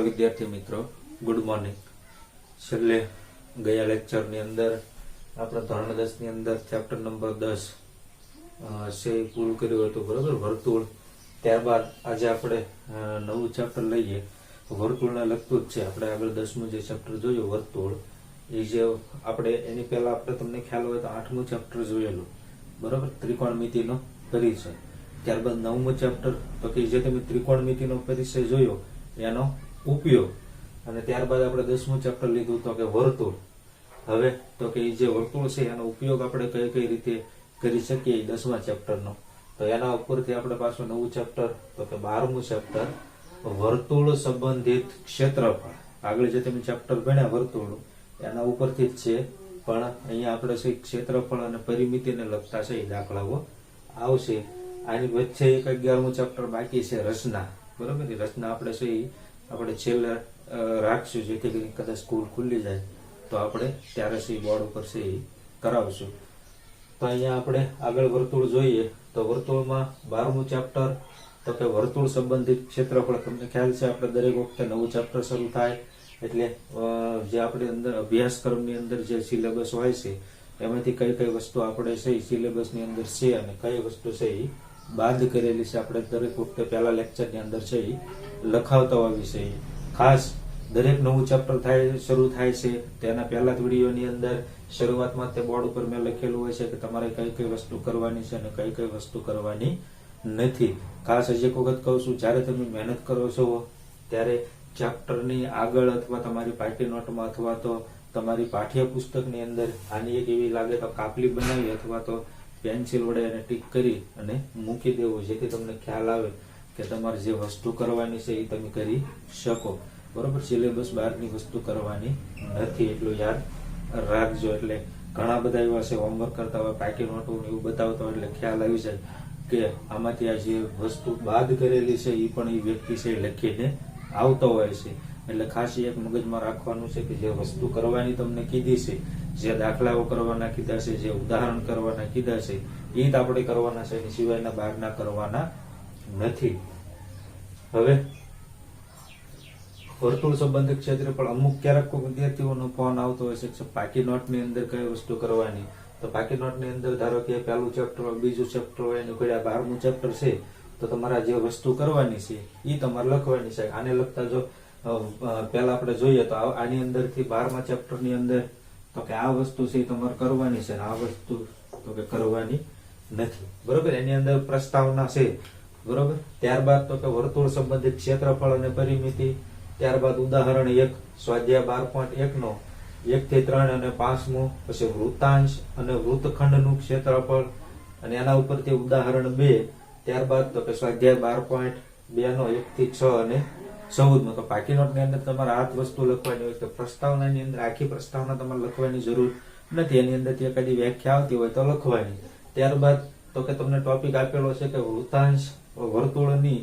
વિદ્યાર્થી મિત્રો, good morning. છેલ્લે ગયા લેક્ચરની અંદર આપણે ધોરણ 10 ની અંદર ચેપ્ટર નંબર 10 છે પૂરું કર્યું હતું, બરોબર, વર્તુળ. ત્યારબાદ આજે આપણે નવું ચેપ્ટર લઈએ, વર્તુળને લગતું જ છે. આપણે આગળ 10મું જે ચેપ્ટર જોયું વર્તુળ, એ જે આપણે એની પહેલા આપણે તમને ખ્યાલ હોય તો 8મું ચેપ્ટર જોયેલું, બરોબર, ત્રિકોણમિતિનો પરિચય. ત્યારબાદ 9મું ચેપ્ટર તો કે જે તમે ત્રિકોણમિતિનો પરિચય જોયો એનો ઉપયોગ, અને ત્યારબાદ આપણે 10મું ચેપ્ટર લીધું તો કે વર્તુળ. હવે તો કે જે વર્તુળ છે એનો ઉપયોગ આપણે કઈ કઈ રીતે કરી શકીએ 10મા ચેપ્ટરનો, તો એના ઉપરથી આપણે પાછું નવું ચેપ્ટર તો કે 12મું ચેપ્ટર વર્તુળ સંબંધિત ક્ષેત્રફળ. આગળ જે તમે ચેપ્ટર ભણ્યા વર્તુળનું એના ઉપરથી જ છે, પણ અહીંયા આપણે છે ક્ષેત્રફળ અને પરિમિતિને લગતા છે એ દાખલાઓ આવશે. આની વચ્ચે એક 11મું ચેપ્ટર બાકી છે રચના, બરોબર. રચના આપણે છે એ આપણે છેલ્લે રાખશું, જેથી કરીને કદાચ સ્કૂલ ખુલ્લી જાય તો આપણે ત્યારે છે બોર્ડ ઉપર છે એ કરાવશું. તો અહીંયા આપણે આગળ વર્તુળ જોઈએ તો વર્તુળમાં 12મું ચેપ્ટર તો કે વર્તુળ સંબંધિત ક્ષેત્રફળ. તમને ખ્યાલ છે આપણે દરેક વખતે નવું ચેપ્ટર શરૂ થાય એટલે જે આપણે અંદર અભ્યાસક્રમની અંદર જે સિલેબસ હોય છે એમાંથી કઈ કઈ વસ્તુ આપણે છે સિલેબસની અંદર છે અને કઈ વસ્તુ છે એ બાદ કરેલી છે, આપણે દરેક વખતે પહેલા લેક્ચરની અંદર છે એ લખાવતા હોવી છે. ખાસ દરેક નવું ચેપ્ટર શરૂ થાય છે તેના પહેલા જ વિડીયોની અંદર શરૂઆતમાં તે બોર્ડ ઉપર મેં લખેલું હોય છે કે તમારે કઈ કઈ વસ્તુ કરવાની છે અને કઈ કઈ વસ્તુ કરવાની નથી. ખાસ હજી એક વખત કહું છું, જ્યારે તમે મહેનત કરો છો ત્યારે ચેપ્ટરની આગળ અથવા તમારી પાર્ટી નોટમાં અથવા તો તમારી પાઠ્યપુસ્તકની અંદર આની એક એવી લાગે તો કાપલી બનાવી અથવા તો પેન્સિલ વડે એને ટીક કરી અને મૂકી દેવું, જેથી તમને ખ્યાલ આવે કે તમારે જે વસ્તુ કરવાની છે એ તમે કરી શકો, બરોબર. સિલેબસ બહારની વસ્તુ કરવાની નથી, એટલું યાદ રાખજો. એટલે ઘણા બધા એવા છે હોમવર્ક કરતા હોય, પાકી નોટો એવું બતાવતા હોય એટલે ખ્યાલ આવી જાય કે આમાંથી આ જે વસ્તુ બાદ કરેલી છે એ પણ એ વ્યક્તિ છે લખીને આવતો હોય છે. એટલે ખાસ એક મગજમાં રાખવાનું છે કે જે વસ્તુ કરવાની તમને કીધી છે, જે દાખલાઓ કરવાના કીધા છે, જે ઉદાહરણ કરવાના કીધા છે એ જ આપણે કરવાના છે, એની સિવાયના બહારના કરવાના નથી. હવે વર્તુળ સંબંધિત ક્ષેત્રફળ, અમુક ક્યારેક કોઈ વિદ્યાર્થીઓનો ફોન આવતો હોય છે પાકી નોટની અંદર કઈ વસ્તુ કરવાની, તો પાકી નોટની અંદર ધારો કે પહેલું ચેપ્ટર હોય, બીજું ચેપ્ટર હોય, એનું કોઈ 12મું ચેપ્ટર છે તો તમારે જે વસ્તુ કરવાની છે એ તમારે લખવાની છે. આને લગતા જો પહેલા આપણે જોઈએ તો આની અંદરથી 12મા ચેપ્ટરની અંદર તો કે આ વસ્તુ છે એ તમારે કરવાની છે, આ વસ્તુ તો કે કરવાની નથી, બરોબર. એની અંદર પ્રસ્તાવના છે, બરોબર. ત્યારબાદ તો કે વર્તુળ સંબંધિત ક્ષેત્રફળ અને પરિમિતિ. ત્યારબાદ ઉદાહરણ 1 સ્વાધ્યાય 12.1 નો 1 થી 3 અને 5મું, પછી વૃત્તાંશ અને વૃત્તખંડનું ક્ષેત્રફળ અને એના ઉપરથી ઉદાહરણ 2. ત્યારબાદ તો કે સ્વાધ્યાય 12.2 નો 1 થી 6 અને 14મું. તો પાકી નોટની અંદર તમારે આ વસ્તુ લખવાની હોય તો પ્રસ્તાવનાની અંદર આખી પ્રસ્તાવના તમારે લખવાની જરૂર નથી, એની અંદરથી એકાદી વ્યાખ્યા આવતી હોય તો લખવાની. ત્યારબાદ તો કે તમને ટોપિક આપેલો છે કે વૃત્તાંશ વર્તુળની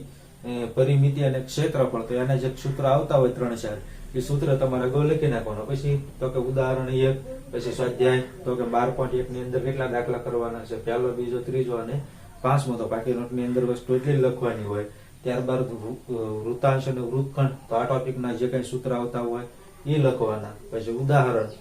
પરિમિતિ અને ક્ષેત્રફળ, તો એના જે સૂત્ર આવતા હોય 3-4 એ સૂત્ર તમારે અગાઉ લખી નાખવાનો. પછી તો કે ઉદાહરણ 1, પછી સ્વાધ્યાય તો કે 12.1 ની અંદર કેટલા દાખલા કરવાના છે, પહેલો, બીજો, ત્રીજો અને 5મો. તો પાકી નોટની અંદર વસ્તુ એટલી લખવાની હોય. ત્યારબાદ વૃત્તાંશ અને વૃત્તખંડ, તો આ ટોપિકના જે કઈ સૂત્ર આવતા હોય એ લખવાના. પછી ઉદાહરણ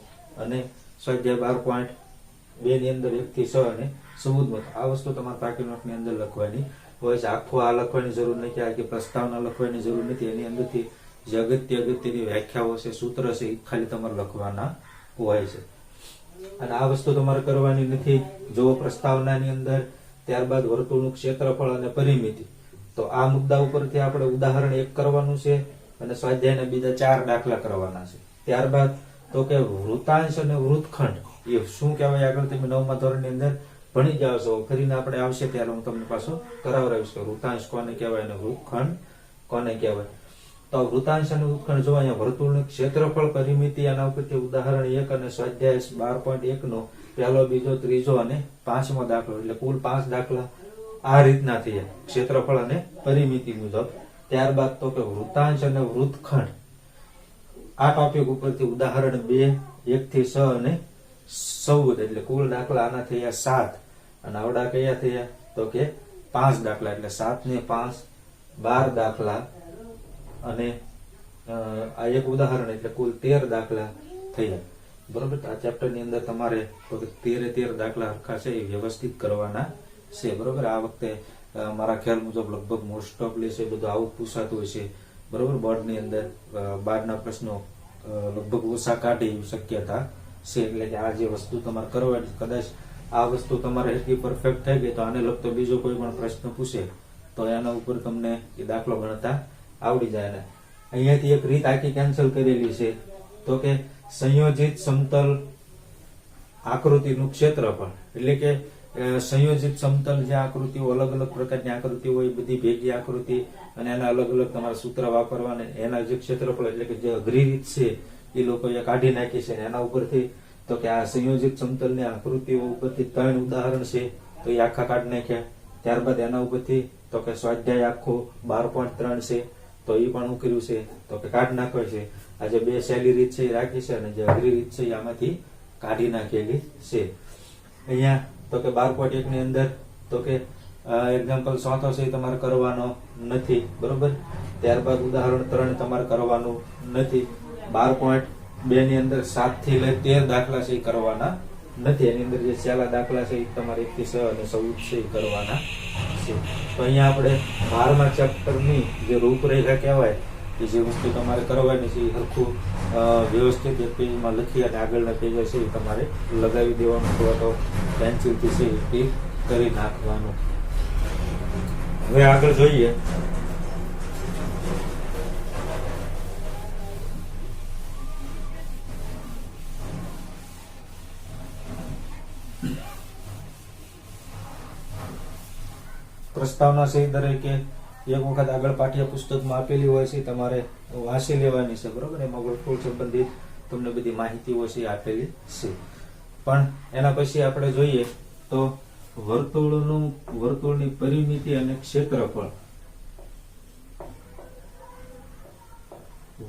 અને સ્વાધ્યાય 12.2 ની અંદર 1 થી 6 અને 14મો. આ વસ્તુ તમારે પાકી નોટની અંદર લખવાની હોય છે. આખું આ લખવાની જરૂર નથી, આખી પ્રસ્તાવના લખવાની જરૂર નથી. એની અંદરથી જે અગત્યની વ્યાખ્યાઓ છે, સૂત્ર છે એ ખાલી તમારે લખવાના હોય છે. અને આ વસ્તુ તમારે કરવાની નથી જો પ્રસ્તાવનાની અંદર. ત્યારબાદ વર્તુળનું ક્ષેત્રફળ અને પરિમિતિ, તો આ મુદ્દા ઉપરથી આપણે ઉદાહરણ 1 કરવાનું છે અને સ્વાધ્યાયના બીજા 4 દાખલા કરવાના છે. ત્યારબાદ તો કે વૃત્તાંશ અને વૃત્તખંડ એ શું કહેવાય આગળ તમે 9મા ધોરણની અંદર ભણી જાવ છો. ફરીને આપણે આવશે ત્યારે હું તમને પાછું કરાવડાવીશ કે વૃત્તાંશ કોને કહેવાય અને વૃત્તખંડ કોને કહેવાય. તો વૃત્તાંશ અને વૃત્તખંડ જો અહીંયા વર્તુળનું ક્ષેત્રફળ, પરિમિતિ, એના ઉપરથી ઉદાહરણ 1 અને સ્વાધ્યાય 12.1 નો પહેલો, બીજો, ત્રીજો અને 5મો દાખલો, એટલે કુલ 5 દાખલા આ રીતના થયા ક્ષેત્રફળ અને પરિમિતિ મુજબ. ત્યારબાદ તો કે વૃત્તાંશ અને વૃત્તખંડ, આ ટોપિક ઉપરથી ઉદાહરણ 2, 1 થી 6 અને 14, એટલે કુલ દાખલા આના થયા 7 અને આવડા કયા થયા તો કે 5 દાખલા, એટલે 7 ને 5 12 દાખલા અને આ એક ઉદાહરણ એટલે કુલ 13 દાખલા થયા, બરોબર. આ ચેપ્ટર ની અંદર તમારે 13 દાખલા હરખા છે એ વ્યવસ્થિત કરવાના છે, બરોબર. આ વખતે મારા ખ્યાલ મુજબ લગભગ મોસ્ટ ઓફલી છે બધું આવું પૂછાતું હોય છે, બરોબર. બોર્ડ ની અંદર 12ના પ્રશ્નો લગભગ ઓછા કાઢે એવી શક્યતા છે. એટલે કે આ જે વસ્તુ તમારે કરવાની, કદાચ આ વસ્તુ તમારે એટલી પરફેક્ટ થઈ ગઈ તો આને લગતો બીજો કોઈ પણ પ્રશ્ન પૂછે તો એના ઉપર તમને એ દાખલો ગણતા આવડી જાય. ને અહીંયાથી એક રીત આખી કેન્સલ કરેલી છે, તો કે સંયોજિત સમતલ આકૃતિનું ક્ષેત્રફળ, એટલે કે સંયોજિત સમતલ જે આકૃતિઓ, અલગ અલગ પ્રકારની આકૃતિઓ હોય, બધી ભેગી આકૃતિ અને એના અલગ અલગ તમારા સૂત્ર વાપરવાના, એના જે ક્ષેત્રફળ એટલે કે જે અઘરી રીત છે એ લોકોએ કાઢી નાખી છે. એના ઉપરથી તો કે આ સંયોજિત સમતલની આકૃતિઓ ઉપરથી 3 ઉદાહરણ છે તો એ આખા કાઢી નાખ્યા. ત્યારબાદ એના ઉપરથી તો કે સ્વાધ્યાય આખો 12.3 છે તો એ પણ હું કર્યું છે તો કે કાઢી નાખવા છે. આ જે 2 સહેલી રીત છે એ રાખી છે અને જે અઘરી રીત છે એ આમાંથી કાઢી નાખેલી છે. અહીંયા તો કે 12.1 ની અંદર તો કે એક્ઝામ્પલ 4 છે એ તમારે કરવાનો નથી, બરોબર. ત્યારબાદ ઉદાહરણ 3 તમારે કરવાનું નથી. 12.2 ની અંદર 7 થી લઈ 13 દાખલા છે એ કરવાના નથી. એની અંદર જે છેલ્લા દાખલા છે એ તમારે 1 થી 6 અને 14 છે એ કરવાના છે. તો અહીંયા આપણે 12મા ચેપ્ટરની જે રૂપરેખા કહેવાય કે જે વસ્તુ તમારે કરવાની છે એ હરખું વ્યવસ્થિત એક પેજમાં લખી અને આગળના પેજ છે એ તમારે લગાવી દેવાનું અથવા તો પેન્સિલથી છે એ ટીક કરી નાખવાનું. હવે આગળ જોઈએ પ્રસ્તાવના છે દરેકે એક વખત આગળ પાઠ્યપુસ્તકમાં આપેલી હોય છે, તમારે વાંચી લેવાની છે, બરોબર. એમાં વર્તુળ સંબંધિત તમને બધી માહિતીઓ છે આપેલી છે. પણ એના પછી આપણે જોઈએ તો વર્તુળની પરિમિતિ અને ક્ષેત્રફળ.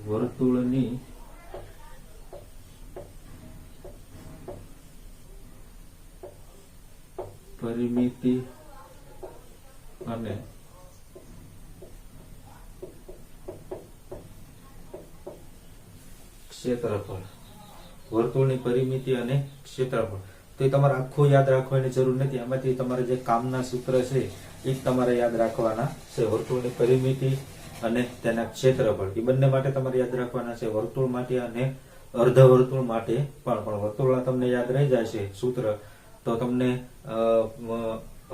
વર્તુળની પરિમિતિ અને ક્ષેત્રફળ. વર્તુળની પરિમિતિ અને ક્ષેત્રફળ તો એ તમારે આખું યાદ રાખવાની જરૂર નથી. આમાંથી તમારે જે કામના સૂત્ર છે એ તમારે યાદ રાખવાના છે. વર્તુળની પરિમિતિ અને તેના ક્ષેત્રફળ એ બંને માટે તમારે યાદ રાખવાના છે, વર્તુળ માટે અને અર્ધવર્તુળ માટે પણ વર્તુળના તમને યાદ રહી જાય છે સૂત્ર તો તમને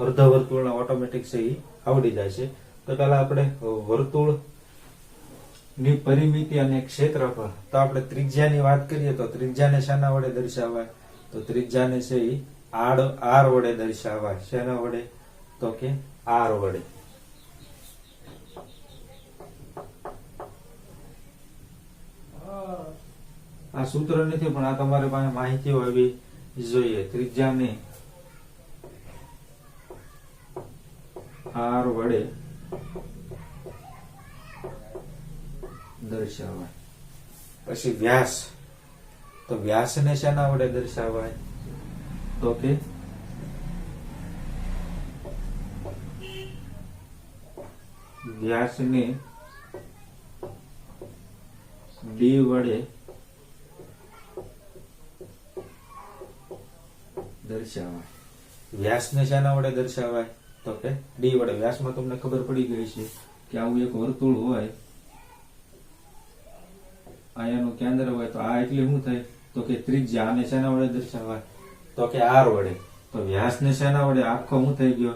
અર્ધવર્તુળના ઓટોમેટિક છે એ આવડી જાય છે. તો પહેલા આપણે વર્તુળ ની પરિમિતિ અને ક્ષેત્રફળ. તો આપણે ત્રિજ્યાની વાત કરીએ તો ત્રિજ્યાને શાના વડે દર્શાવાય? તો ત્રિજ્યાને છે એ આર વડે દર્શાવાય. શેના વડે? તો કે આર વડે. આ સૂત્ર નથી પણ આ તમારી પાસે માહિતી હોવી જોઈએ. ત્રિજ્યાને આર વડે દર્શાવાય. પછી વ્યાસ. તો વ્યાસને શેના વડે દર્શાવાય? તો કે વ્યાસને ડી વડે દર્શાવાય. વ્યાસને શેના વડે દર્શાવાય? તો કે ડી વડે. વ્યાસમાં તમને ખબર પડી ગઈ છે કે આવું એક વર્તુળ હોય, આનું કેન્દ્ર હોય તો આ એટલે શું થાય? તો કે ત્રિજ્યા. આને શેના વડે દર્શાવાય? તો કે આર વડે. તો વ્યાસને શેના વડે? આખો શું થઈ ગયો?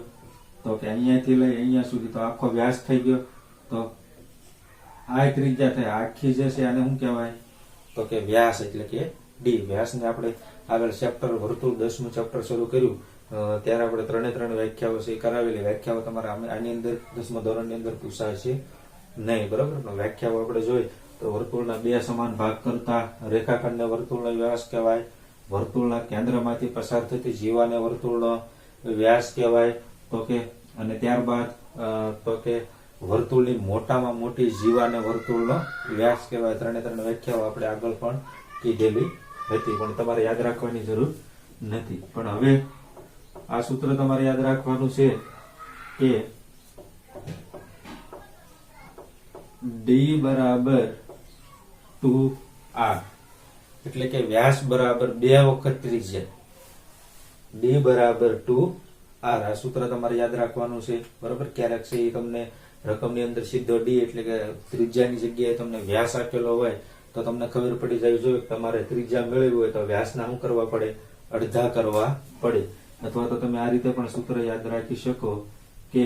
તો કે અહીંયાથી લઈ અહીંયા સુધી તો આખો વ્યાસ થઈ ગયો. તો આ ત્રિજ્યા થાય. આખી જે છે આને શું કહેવાય? તો કે વ્યાસ એટલે કે ડી. વ્યાસને આપણે આગળ ચેપ્ટર વર્તુળ 10મું ચેપ્ટર શરૂ કર્યું ત્યારે આપણે 3 વ્યાખ્યાઓ છે કરાવેલી. વ્યાખ્યાઓ તમારે આની અંદર 10મા ધોરણની અંદર પૂછાય છે નહીં, બરોબર. વ્યાખ્યાઓ આપણે જોઈ તો વર્તુળના 2 સમાન ભાગ કરતા રેખાખંડને વર્તુળનો વ્યાસ કહેવાય. વર્તુળના કેન્દ્રમાંથી પસાર થતી જીવાને વર્તુળનો વ્યાસ કહેવાય. તો કે અને ત્યારબાદ તો કે વર્તુળની મોટામાં મોટી જીવાને વર્તુળનો વ્યાસ કહેવાય. 3 વ્યાખ્યાઓ આપણે આગળ પણ કીધેલી હતી પણ તમારે યાદ રાખવાની જરૂર નથી. પણ હવે આ સૂત્ર તમારે યાદ રાખવાનું છે કે ડી બરાબર 2r, એટલે કે વ્યાસ બરાબર 2 વખત ત્રિજ્યા, d બરાબર 2r. આ સૂત્ર તમારે યાદ રાખવાનું છે, બરોબર. ક્યારેક છે એ તમને રકમની અંદર સીધો d એટલે કે ત્રિજ્યાની જગ્યાએ તમને વ્યાસ આપેલો હોય તો તમને ખબર પડી જાય જોઈએ કે તમારે ત્રિજ્યા મેળવવી હોય તો વ્યાસના શું કરવા પડે, અડધા કરવા પડે. અથવા તો તમે આ રીતે પણ સૂત્ર યાદ રાખી શકો કે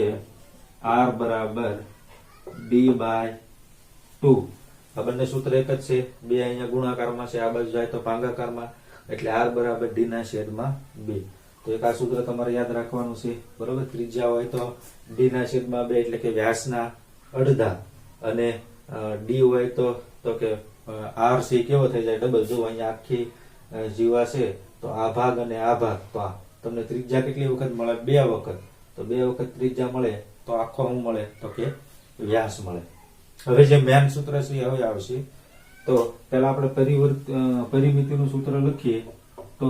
r બરાબર d બાય 2. આ બંને સૂત્ર એક જ છે, બે અહીંયા ગુણાકારમાં છે, આ બાજુ જાય તો ભાગાકારમાં, એટલે r બરાબર d ના છેદમાં 2. તો એક આ સૂત્ર તમારે યાદ રાખવાનું છે, બરોબર. ત્રિજ્યા હોય તો d ના છેદમાં 2 એટલે કે વ્યાસના અડધા, અને d હોય તો કે r છે કેવો થઈ જાય ડબલ. જો અહીંયા આખી જીવા છે તો આ ભાગ અને આ ભાગ, તો આ તમને ત્રિજ્યા કેટલી વખત મળે, 2 વખત. તો 2 વખત ત્રિજ્યા મળે તો આખો શું મળે, તો કે વ્યાસ મળે. હવે જે મેન સૂત્ર છે હવે આવશે. તો પહેલા આપણે પરિમિતિનું સૂત્ર લખીએ. તો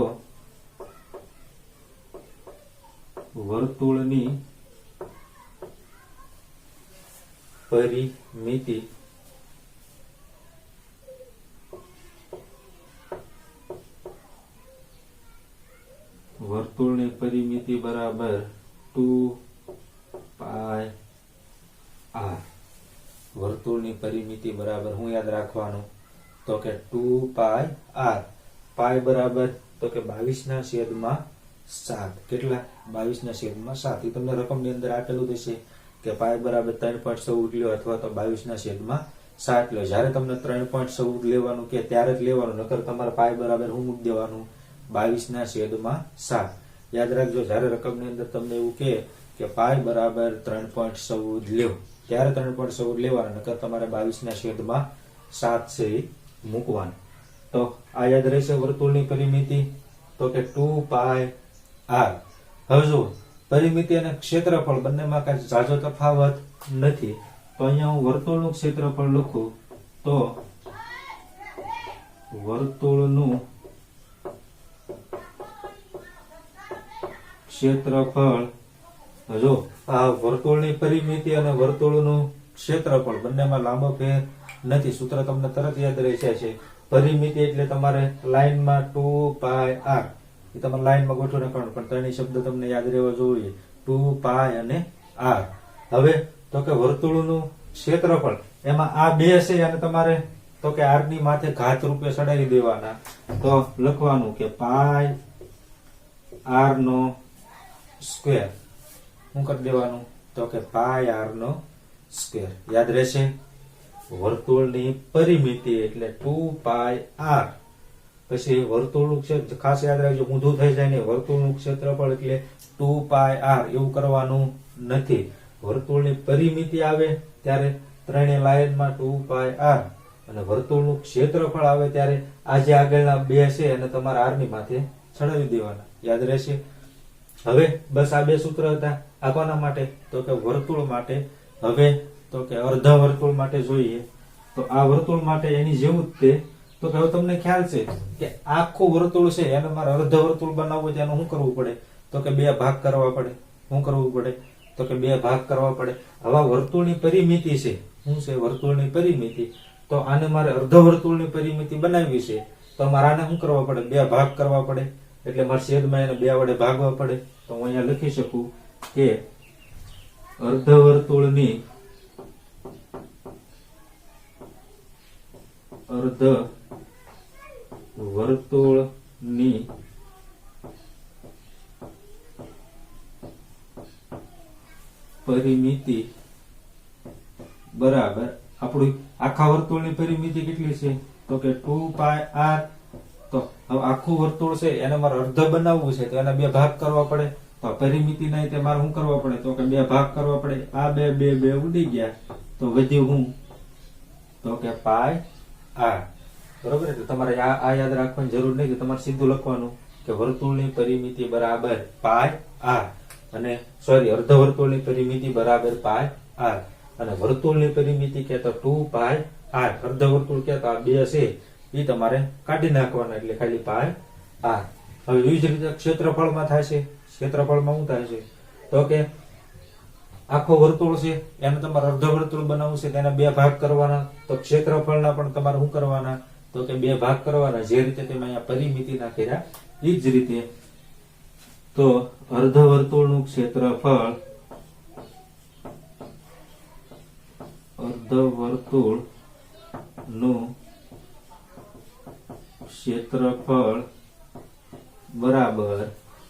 વર્તુળની પરિમિતિ બરાબર 2πr. વર્તુળની પરિમિતિ બરાબર શું યાદ રાખવાનું, તો કે 2πr. પાય બરાબર તો કે 22/7. કેટલા, 22/7. એ તમને રકમની અંદર આપેલું થશે કે પાય બરાબર 3.14 લ્યો અથવા તો 22/7 લ્યો. જ્યારે તમને 3.14 લેવાનું કે ત્યારે જ લેવાનું, નકર તમારે પાય બરાબર શું મૂકી દેવાનું, 22/7. યાદ રાખજો, જ્યારે રકમની અંદર તમને એવું કે પાય બરાબર 3.14 લ્યો ત્યારે 3.14 લેવાનું, નકર તમારે 22/7 છે એ મૂકવાનું. તો આ યાદ રહેશે વર્તુળની પરિમિતિ, તો કે 2πr. હવે જો પરિમિતિ અને ક્ષેત્રફળ બંનેમાં કાંઈ ઝાઝો તફાવત નથી, તો અહીંયા હું વર્તુળનું ક્ષેત્રફળ લખું. તો વર્તુળનું ક્ષેત્રફળ, જો આ વર્તુળની પરિમિતિ અને વર્તુળનું ક્ષેત્રફળ બંનેમાં લાંબો ફેર નથી. સૂત્ર તમને તરત યાદ રહી જાય છે. પરિમિતિ એટલે તમારે લાઈનમાં 2πr, એ તમારે લાઈનમાં ગોઠવી નાખવાનું, પણ ત્રણેય શબ્દ તમને યાદ રહેવો જોઈએ, 2π અને r. હવે તો કે વર્તુળનું ક્ષેત્રફળ, એમાં આ બે છે અને તમારે તો કે r ની માથે ઘાત રૂપે ચડાવી દેવાના. તો લખવાનું કે પાય r નો સ્ક્વેર. શું કરી દેવાનું, તો કે પાય r નો સ્ક્વેર. યાદ રહેશે. વર્તુળની પરિમિતિ એટલે 2πr. પછી વર્તુળનું ક્ષેત્ર ખાસ યાદ રાખજો, ઊંધું થઈ જાય ને. વર્તુળનું ક્ષેત્રફળ એટલે 2πr એવું કરવાનું નથી. વર્તુળની પરિમિતિ આવે ત્યારે ત્રણેય લાઈનમાં 2πr, અને વર્તુળનું ક્ષેત્રફળ આવે ત્યારે આ જે આગળના બે છે અને તમારે r ની માથે ચડાવી દેવાના. યાદ રહેશે. હવે બસ આ બે સૂત્ર હતા. આ કોના માટે, તો કે વર્તુળ માટે. હવે તો કે અર્ધ વર્તુળ માટે જોઈએ. તો આ વર્તુળ માટે એની જેવું જ તે. તો કે હવે તમને ખ્યાલ છે કે આખું વર્તુળ છે એને મારે અર્ધ વર્તુળ બનાવવું છે, એનું શું કરવું પડે, તો કે 2 ભાગ કરવા પડે. શું કરવું પડે, તો કે 2 ભાગ કરવા પડે. હવે વર્તુળની પરિમિતિ છે, શું છે વર્તુળની પરિમિતિ. તો આને મારે અર્ધ વર્તુળની પરિમિતિ બનાવવી છે, તો મારે આને શું કરવા પડે, 2 ભાગ કરવા પડે. એટલે મારે છેદમાં એને 2 વડે ભાગવા પડે. તો હું અહીંયા લખી શકું કે અર્ધ વર્તુળની પરિમિતિ બરાબર આપણું આખા વર્તુળની પરિમિતિ કેટલી છે, તો કે 2πr. તો હવે આખું વર્તુળ છે એને મારે અર્ધ બનાવવું છે, તો એના 2 ભાગ કરવા પડે. તો પરિમિતિ નહીં તે મારે શું કરવા પડે, તો કે 2 ભાગ કરવા પડે. આ બે ઉડી ગયા, તો વધ્યું હું, તો કે પાય r. બરોબર. એટલે તમારે આ યાદ રાખવાની જરૂર નહીં, તમારે સીધું લખવાનું કે વર્તુળની પરિમિતિ બરાબર પાય r, અને સોરી અર્ધ વર્તુળની પરિમિતિ બરાબર પાય r, અને વર્તુળની પરિમિતિ કે તો 2πr. અર્ધ વર્તુળ કે તો આ બે છે એ તમારે કાઢી નાખવાના, એટલે ખાલી પાય r. હવે એવી જ રીતે ક્ષેત્રફળમાં થાય છે. ક્ષેત્રફળમાં શું થાય છે, તો કે આખો વર્તુળ છે એને તમારે અર્ધ વર્તુળ બનાવવું છે, તેના 2 ભાગ કરવાના. તો ક્ષેત્રફળના પણ તમારે શું કરવાના, તો કે 2 ભાગ કરવાના. જે રીતે તમે અહીંયા પરિમિતિ નાખેલા એ જ રીતે. તો અર્ધ વર્તુળનું ક્ષેત્રફળ, અર્ધ વર્તુળનું ક્ષેત્રફળ બરાબર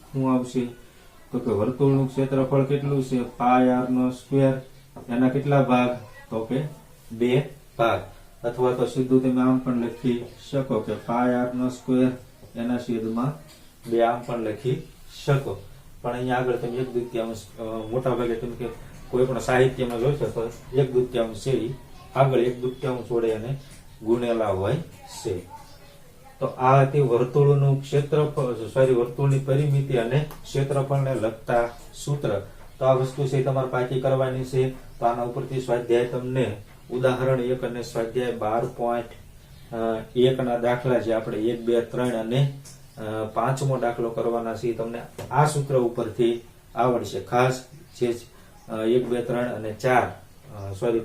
શું આવશે, તો કે વર્તુળનું ક્ષેત્રફળ કેટલું છે, પાય r નો સ્ક્વેર. એના કેટલા ભાગ, તો કે 2 ભાગ. અથવા તો સીધું તમે આમ પણ લખી શકો કે પાય r નો સ્ક્વેર એના છેદમાં 2 આમ પણ લખી શકો. પણ અહીંયા આગળ તમે 1/2 મોટા ભાગે તમે કે કોઈ પણ સાહિત્યમાં જોશો તો 1/2 છે ઈ આગળ 1/2 જોડે અને ગુણેલા હોય છે. તો આ હતી વર્તુળનું ક્ષેત્રફળ, વર્તુળની પરિમિતિ અને ક્ષેત્રફળને લગતા સૂત્ર. તો આ વસ્તુ છે તમારે પાકી કરવાની છે. તો આના ઉપરથી સ્વાધ્યાય તમને ઉદાહરણ 1 અને સ્વાધ્યાય 12.1 ના દાખલા જે આપણે 1, 2, 3 અને 5મો દાખલો કરવાના છે તમને આ સૂત્ર ઉપરથી આવડશે. ખાસ જે 1, 2, 3 અને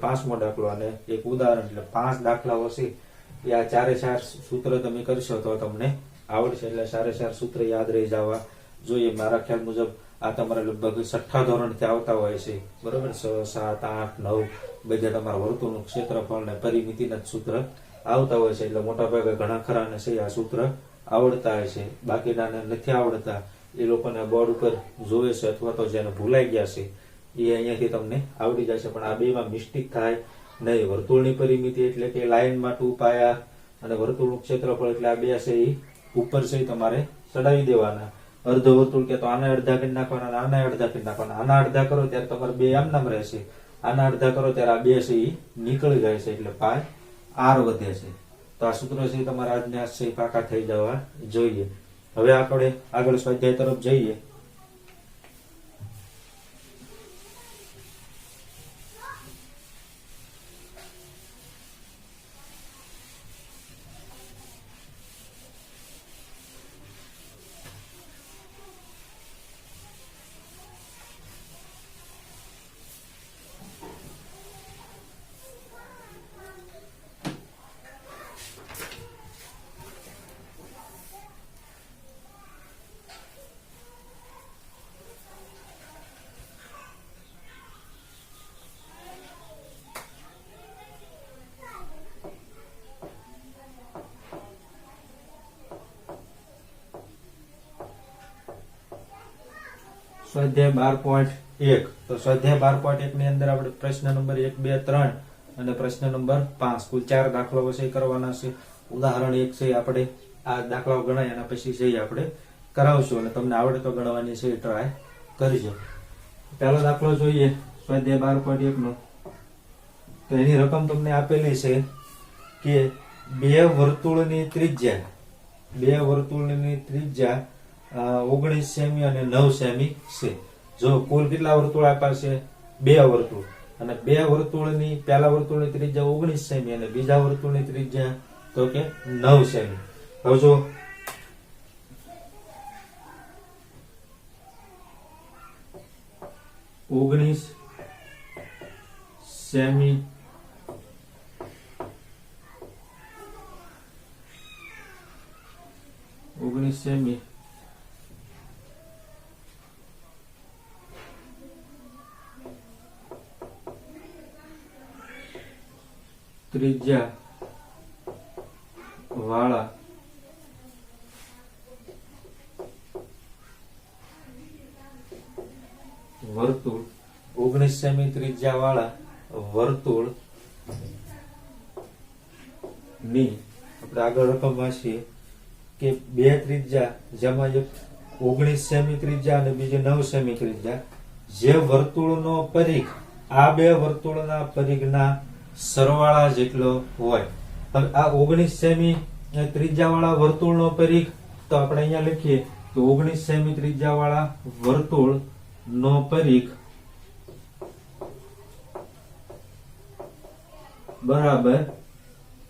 5મો દાખલો અને એક ઉદાહરણ, એટલે 5 દાખલાઓ છે. એ આ 4 સૂત્ર તમે કરશો તો તમને આવડશે. એટલે 4 સૂત્ર યાદ રહી જવા જોઈએ. મારા ખ્યાલ મુજબ આ તમારે લગભગ 6ઠ્ઠા ધોરણથી આવતા હોય છે, બરોબર. 6, 7, 8, 9 બધા તમારા વર્તુળનું ક્ષેત્રફળ ને પરિમિતિના જ સૂત્ર આવતા હોય છે. એટલે મોટા ભાગે ઘણા ખરાને છે આ સૂત્ર આવડતા હોય છે. બાકીનાને નથી આવડતા એ લોકોને બોર્ડ ઉપર જોવે છે અથવા તો જેને ભૂલાઈ ગયા છે એ અહીંયાથી તમને આવડી જશે. પણ આ બેમાં મિસ્ટેક થાય નહીં. વર્તુળની પરિમિતિ એટલે કે લાઈનમાં 2 પાયા અને વર્તુળનું ક્ષેત્રફળ એટલે આ 2 છે એ ઉપર છે તમારે ચડાવી દેવાના. અર્ધ વર્તુળ કે તો આના અડધા કરી નાખવાના, આના અડધા કરી નાખવાના. આના અડધા કરો ત્યારે તમારે 2 આમ નામ રહેશે, આના અડધા કરો ત્યારે આ 2 છે એ નીકળી જાય છે, એટલે પાય r વધે છે. તો આ સૂત્ર છે તમારા આજના છે પાકા થઈ જવા જોઈએ. હવે આપણે આગળ સ્વાધ્યાય તરફ જઈએ. સ્વાધ્યાય 12.1. તો સ્વાધ્યાય 12.1 ની અંદર આપણે પ્રશ્ન નંબર 1, 2, 3 અને પ્રશ્ન નંબર 5 કુલ 4 દાખલાઓ છે કરવાના છે. ઉદાહરણ 1 છે આપણે આ દાખલાઓ ગણાય એના પછી છે આપણે કરાવશું અને તમને આવડે તો ગણવાની છે ટ્રાય કરજો. પહેલો દાખલો જોઈએ સ્વાધ્યાય 12.1 નો. તો એની રકમ તમને આપેલી છે કે 2 વર્તુળની ત્રિજ્યા 19 સેમી અને 9 સેમી છે. જો કુલ કેટલા વર્તુળ આપ્યા છે, 2 વર્તુળ, અને 2 વર્તુળની પહેલા વર્તુળની ત્રિજ્યા 19 સેમી અને બીજા વર્તુળની ત્રિજ્યા તો કે 9 સેમી. હવે જો 19 સેમી ત્રિજ્યા વાળા વર્તુળ 19 સેમી ત્રિજ્યા વાળા વર્તુળ ની આપણે આગળ રકમ વાંચીએ કે 2 ત્રિજ્યા જેમાં એક 19 સેમી ત્રિજ્યા અને બીજી 9 સેમી ત્રિજ્યા, જે વર્તુળનો પરિઘ આ 2 વર્તુળના પરિઘના સરવાળા જેટલો હોય. હવે આ 19 સેમી ત્રિજ્યા વાળા વર્તુળનો પરિઘ તો આપણે અહીંયા લખીએ કે 19 સેમી ત્રિજ્યા વાળા વર્તુળ નો પરિઘ બરાબર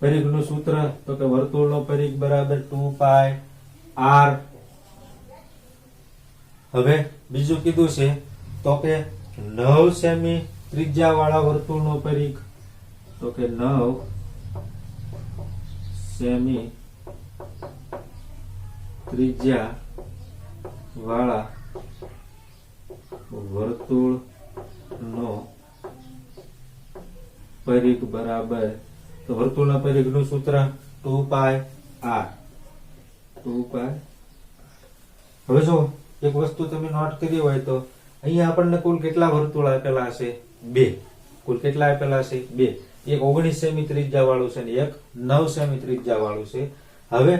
પરિઘનું સૂત્ર તો કે વર્તુળનો પરિઘ બરાબર 2 પાય r. હવે બીજું કીધું છે તો કે 9 સેમી ત્રિજ્યા વાળા વર્તુળનો પરિઘ, તો કે 9 સેમી ત્રિજ્યા વાળા વર્તુળનો પરિઘ બરાબર, તો વર્તુળના પરિઘનું સૂત્ર 2 પાઈ r. 2 પાઈ. હવે જો એક વસ્તુ તમે નોટ કરી હોય તો અહીંયા આપણને કુલ કેટલા વર્તુળ આપેલા હશે? 2. કુલ કેટલા આપેલા છે? 2. એક 19 સેમી ત્રિજ્યા વાળું છે ને એક 9 સેમી ત્રિજ્યા વાળું છે. હવે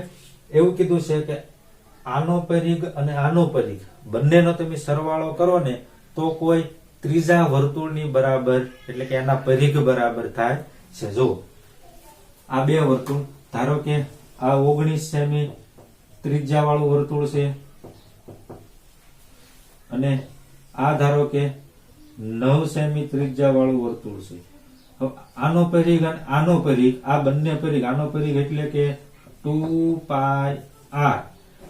એવું કીધું છે કે આનો પરિઘ અને આનો પરિઘ બંનેનો તમે સરવાળો કરો ને તો કોઈ ત્રીજા વર્તુળની બરાબર, એટલે કે એના પરિઘ બરાબર થાય છે. જો આ બે વર્તુળ, ધારો કે આ 19 સેમી ત્રિજ્યા વાળું વર્તુળ છે અને આ ધારો કે 9 સેમી ત્રિજ્યા વાળું વર્તુળ છે. હવે આનો પરિઘ અને આનો પરિઘ, આ બંને પરિઘ, આનો પરિઘ એટલે કે 2 પાઈ r.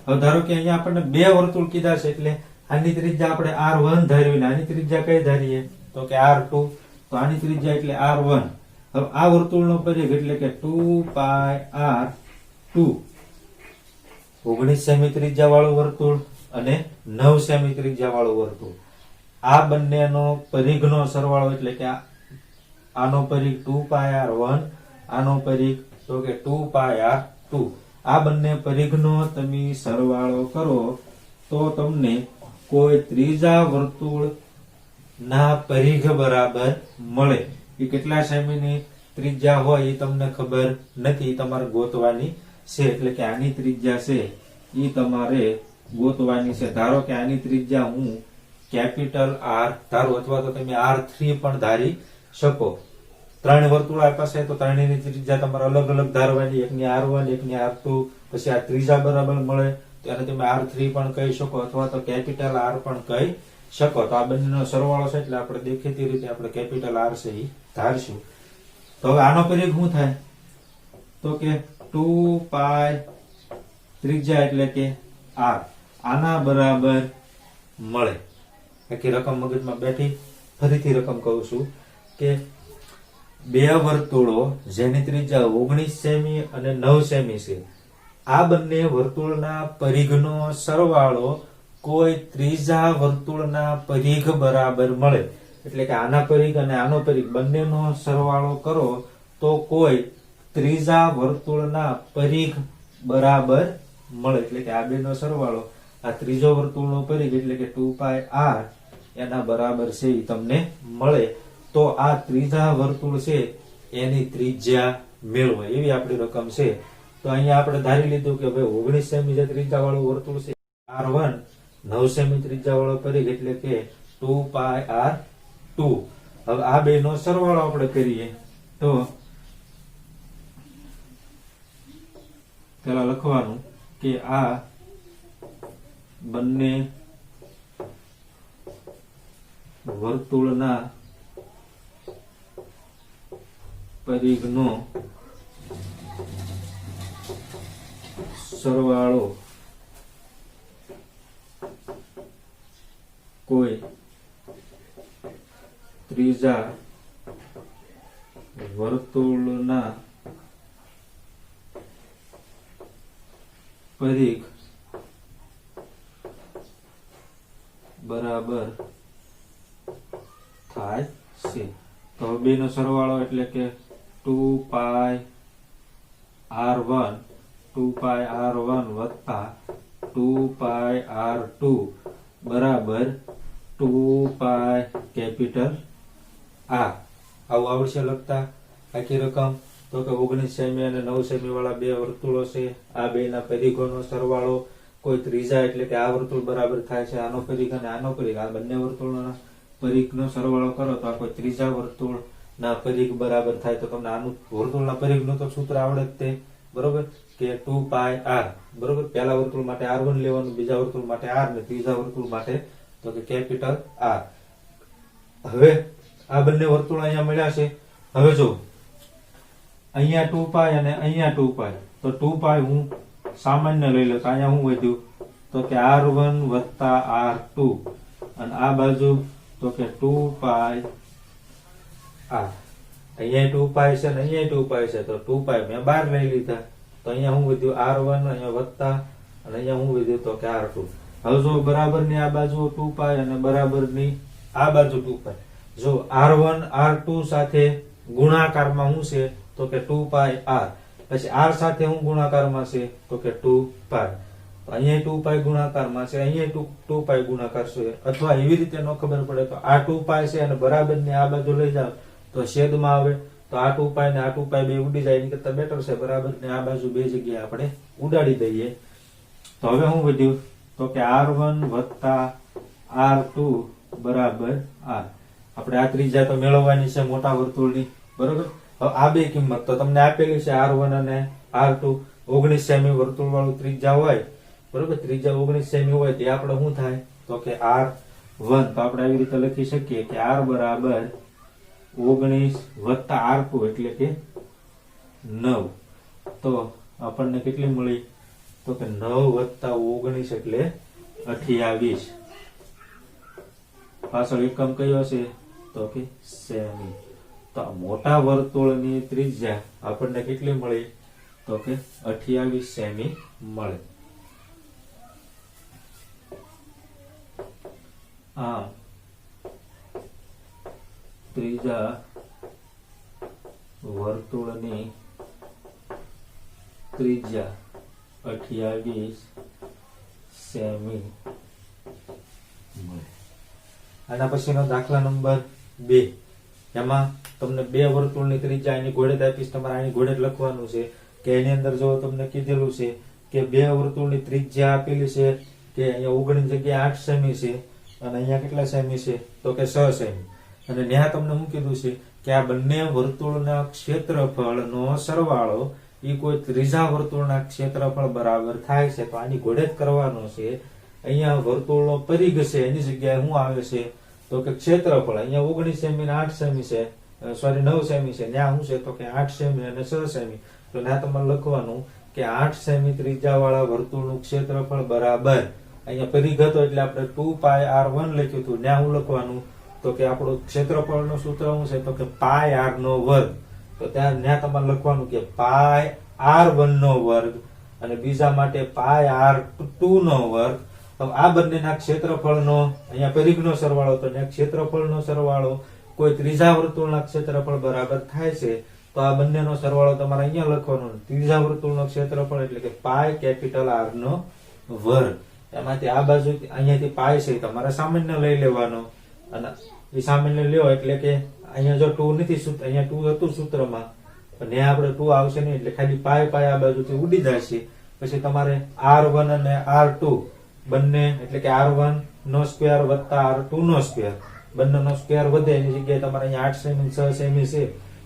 હવે ધારો કે અહીંયા આપણને બે વર્તુળ કીધા છે એટલે આની ત્રિજ્યા આપણે r1 ધારવી ને આની ત્રિજ્યા કઈ ધારીએ? તો કે r2. તો આની ત્રિજ્યા એટલે r1. હવે આ વર્તુળનો પરિઘ એટલે કે 2 પાઈ r2. 19 સેમી ત્રિજ્યા વાળું વર્તુળ અને 9 સેમી ત્રિજ્યા વાળું વર્તુળ, આ બંનેનો પરિઘનો સરવાળો એટલે કે આનો પરિઘ 2 પાઈ r1, આનો પરિઘ તો કે 2 પાઈ r2. આ બંને પરિઘનો તમે સરવાળો કરો તો તમને કોઈ ત્રીજા વર્તુળ ના પરિઘ બરાબર મળે. એ કેટલા સેમીની ત્રિજ્યા હોય એ તમને ખબર નથી, તમારે ગોતવાની છે. એટલે કે આની ત્રિજ્યા છે એ તમારે ગોતવાની છે. ધારો કે આની ત્રિજ્યા હું કેપિટલ R ધારું, અથવા તો તમે R3 પણ ધારી શકો. 3 વર્તુળ આપ્યા છે તો ત્રણેયની ત્રિજ્યા તમારે અલગ અલગ ધારવાની, એકની R1 એકની R2, પછી આ ત્રીજા બરાબર મળે તો એને તમે R3 પણ કહી શકો અથવા તો કેપિટલ R પણ કહી શકો. તો આ બંનેનો સરવાળો છે એટલે આપણે દેખીતી રીતે આપણે કેપિટલ R છે એ ધારશું. તો હવે આનો પરિઘ શું થાય? તો કે 2 પાઈ ત્રિજ્યા એટલે કે R, આના બરાબર મળે. આખી રકમ મગજમાં બેઠી. ફરીથી રકમ કહું છું કે બે વર્તુળો જેની ત્રિજ્યા 19 સેમી અને 9 સેમી છે, આ બંને વર્તુળના પરિઘનો સરવાળો કોઈ ત્રીજા વર્તુળના પરિઘ બરાબર મળે. એટલે કે આના પરિઘ અને આનો પરિઘ બંનેનો સરવાળો કરો તો કોઈ ત્રીજા વર્તુળના પરિઘ બરાબર મળે. એટલે કે આ બેનો સરવાળો, આ ત્રીજો વર્તુળનો પરિઘ એટલે કે 2 પાઈ r એના બરાબર છે એ તમને મળે. તો આ ત્રીજા વર્તુળ છે એની ત્રિજ્યા મેળવો, એવી આપણી રકમ છે. તો અહીંયા આપણે ધારી લીધું કે ભાઈ 19 સેમી જે ત્રિજ્યા વાળું વર્તુળ છે r1, 9 સેમી ત્રિજ્યા વાળો પરિઘ એટલે કે 2 પાઈ r2. હવે આ બે નો સરવાળો આપણે કરીએ તો પેલા લખવાનું કે આ બંને વર્તુળના પરિઘનો સરવાળો કોઈ ત્રીજા વર્તુળના પરિઘ બરાબર થાય છે. તો બે નો સરવાળો એટલે કે 2 પાઈ r1 વત્તા 2 પાઈ r2 બરાબર 2 પાઈ કેપિટલ R. આવું આવડશે લખતા આખી રકમ. તો કે 19 સેમી અને 9 સેમી વાળા બે વર્તુળો છે, આ બે ના પરિઘોનો સરવાળો કોઈ ત્રીજા એટલે કે આ વર્તુળ બરાબર થાય છે આનો પરિઘ અને આનો પરિઘ, આ બંને વર્તુળોના પરિઘનો સરવાળો કરો તો આ કોઈ ત્રીજા વર્તુળ ના પરિઘ બરાબર થાય. તો તમને આનું વર્તુળના પરિઘનું તો સૂત્ર આવડે જ તે, બરોબર, કે 2 પાઈ r, બરોબર. પહેલા વર્તુળ માટે r1 લેવાનું, બીજા વર્તુળ માટે r ને ત્રીજા વર્તુળ માટે તો કે કેપિટલ R. હવે આ બંને વર્તુળ અહીંયા મળ્યા છે. હવે જો અહીંયા 2 પાઈ અને અહીંયા 2 પાઈ, તો 2 પાઈ હું સામાન્ય લઈ લઉં તો અહીંયા શું વધ્યું? તો કે r1 વત્તા r2, અને આ બાજુ તો કે 2 r. અહીંયા 2 છે ને અહીંયા 2 છે, તો 2 મેં બહાર લઈ લીધા, તો અહીંયા શું વધ્યું r1, અહીંયા વત્તા, અને અહીંયા શું વધ્યું તો કે r2. હવે જો બરાબર ની આ બાજુ 2 અને બરાબર ની આ બાજુ 2. જો r1 r2 સાથે ગુણાકારમાં શું છે તો કે 2r, પછી r સાથે શું ગુણાકારમાં છે તો કે 2. અહીંયા 2 ગુણાકારમાં છે, અહીંયા 2 ગુણાકાર છે. અથવા એવી રીતે ન ખબર પડે તો આ 2 છે અને બરાબર ની આ બાજુ લઈ જાવ તો છેદમાં આવે, તો આ 2 ને આ 2 બે ઉડી જાય, એની કરતા બેટર છે બરાબર ને આ બાજુ બે જગ્યાએ આપણે ઉડાડી દઈએ. તો હવે શું વધ્યું તો કે r1 વત્તા r2 બરાબર r. આપણે આ ત્રિજ્યા તો મેળવવાની છે મોટા વર્તુળની, બરોબર. હવે આ બે કિંમત તો તમને આપેલી છે r1 અને r2. 19 સેમી વર્તુળ વાળું ત્રિજ્યા હોય, બરોબર, ત્રિજ્યા 19 સેમી હોય તે આપણે શું થાય તો કે r1. તો આપણે આવી રીતે લખી શકીએ કે r બરાબર 19 વત્તા r2 એટલે કે 9. તો આપણને કેટલી મળી તો કે 9 વત્તા 19 એટલે 28. પાછળ એકમ કયો છે તો કે સેમી. તો મોટા વર્તુળની ત્રિજ્યા આપણને કેટલી મળી તો કે 28 સેમી મળે. આમ ત્રીજા વર્તુળની ત્રિજ્યા 28 સેમી મળે. આના પછીનો દાખલા નંબર 2. એમાં તમને બે વર્તુળની ત્રિજ્યા એની ઘોડે આપીશ, તમારે આની ઘોડે લખવાનું છે કે એની અંદર જો તમને કીધેલું છે કે બે વર્તુળની ત્રિજ્યા આપેલી છે કે અહીંયા 19 જગ્યાએ 8 સેમી છે અને અહીંયા કેટલા સેમી છે તો કે 6 સેમી. અને ત્યાં તમને શું કીધું છે કે આ બંને વર્તુળના ક્ષેત્રફળનો સરવાળો એ કોઈ ત્રીજા વર્તુળના ક્ષેત્રફળ બરાબર થાય છે. તો આની ઘોડે જ કરવાનો છે. અહીંયા વર્તુળનો પરિઘ છે એની જગ્યાએ શું આવે છે તો કે ક્ષેત્રફળ. અહીંયા 19 સેમી ને 8 સેમી છે, સોરી 9 સેમી છે, ત્યાં શું છે તો કે 8 સેમી અને 6 સેમી. તો ત્યાં તમારે લખવાનું કે 8 સેમી ત્રિજ્યા વાળા વર્તુળનું ક્ષેત્રફળ બરાબર, અહીંયા પરિઘ હતો એટલે આપણે 2πr1 લખ્યું હતું, ત્યાં શું લખવાનું તો કે આપણું ક્ષેત્રફળનું સૂત્ર શું છે તો કે πr નો વર્ગ. તો ત્યાં તમારે લખવાનું કે πr1 નો વર્ગ અને બીજા માટે πr2 નો વર્ગ. હવે આ બંનેના ક્ષેત્રફળનો અહીંયા પરિઘનો સરવાળો, તો ત્યાં ક્ષેત્રફળનો સરવાળો કોઈ ત્રીજા વર્તુળના ક્ષેત્રફળ બરાબર થાય છે. તો આ બંનેનો સરવાળો તમારે અહીંયા લખવાનો. ત્રીજા વર્તુળનો ક્ષેત્રફળ એટલે કે πR નો વર્ગ. એમાંથી આ બાજુ અહીંયાથી પાય છે તમારે સામાન્ય લઈ લેવાનો, અને એ સામાન્ય લ્યો એટલે કે અહીંયા જો 2 નથી, અહીંયા 2 હતું સૂત્રમાં, પણ ત્યાં આપણે 2 આવશે નહીં એટલે ખાલી પાય આ બાજુથી ઉડી જશે. પછી તમારે r1 અને r2 બંને એટલે કે r1 નો સ્ક્વેર વત્તા r2 નો સ્ક્વેર, બંનેનો સ્ક્વેર વધે એની જગ્યાએ તમારે અહીંયા 8 સેમી 6 સેમી છે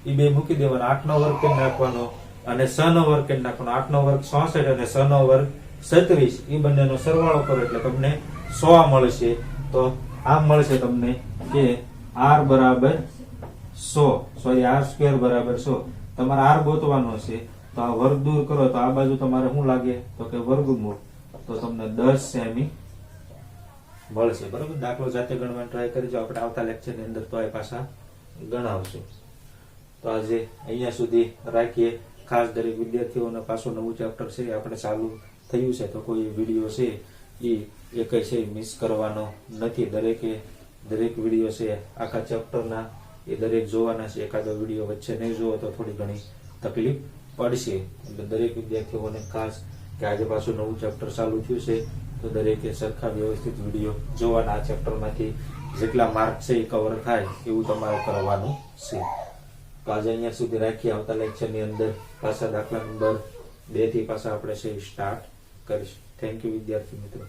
એ બે મૂકી દેવાના. 8 નો વર્ગ કરી નાખવાનો અને 6 નો વર્ગ કરી નાખવાનો. 8 નો વર્ગ 66 અને 6 નો વર્ગ 36. એ બંનેનો સરવાળો કરો એટલે તમને 100 મળશે. તો આમ મળશે તમને કે r બરાબર 100, સોરી r સ્ક્વેર બરાબર 100. તમારે r ગોતવાનો છે તો આ વર્ગ દૂર કરો તો આ બાજુ તમારે શું લાગે તો કે વર્ગમૂળ, તો તમને 10 સેમી મળશે. બરોબર. દાખલો જાતે ગણવાનો ટ્રાય કરજો. આપણે આવતા લેક્ચરની અંદર તો આ પાછા ગણાવશું. તો આજે અહીંયા સુધી રાખીએ. ખાસ દરેક વિદ્યાર્થીઓને પાછું નવું ચેપ્ટર છે આપણે ચાલુ થયું છે, તો કોઈ વિડીયો છે એ કઈ છે મિસ કરવાનો નથી. દરેક વિડીયો છે આખા ચેપ્ટરના એ દરેક જોવાના છે. એકાદો વિડીયો વચ્ચે નહીં જોવો તો થોડી ઘણી તકલીફ પડશે. એટલે દરેક વિદ્યાર્થીઓને ખાસ કે આજે પાછું નવું ચેપ્ટર ચાલુ થયું છે તો દરેકે સરખા વ્યવસ્થિત વિડીયો જોવાના. આ ચેપ્ટરમાંથી જેટલા માર્ક છે એ કવર થાય એવું તમારે કરવાનું છે. તો આજે અહીંયા સુધી રાખીએ. આવતા લેક્ચરની અંદર પાછા દાખલા નંબર 2 થી પાછા આપણે છે સ્ટાર્ટ કરીશું. થેન્ક યુ વિદ્યાર્થી મિત્રો.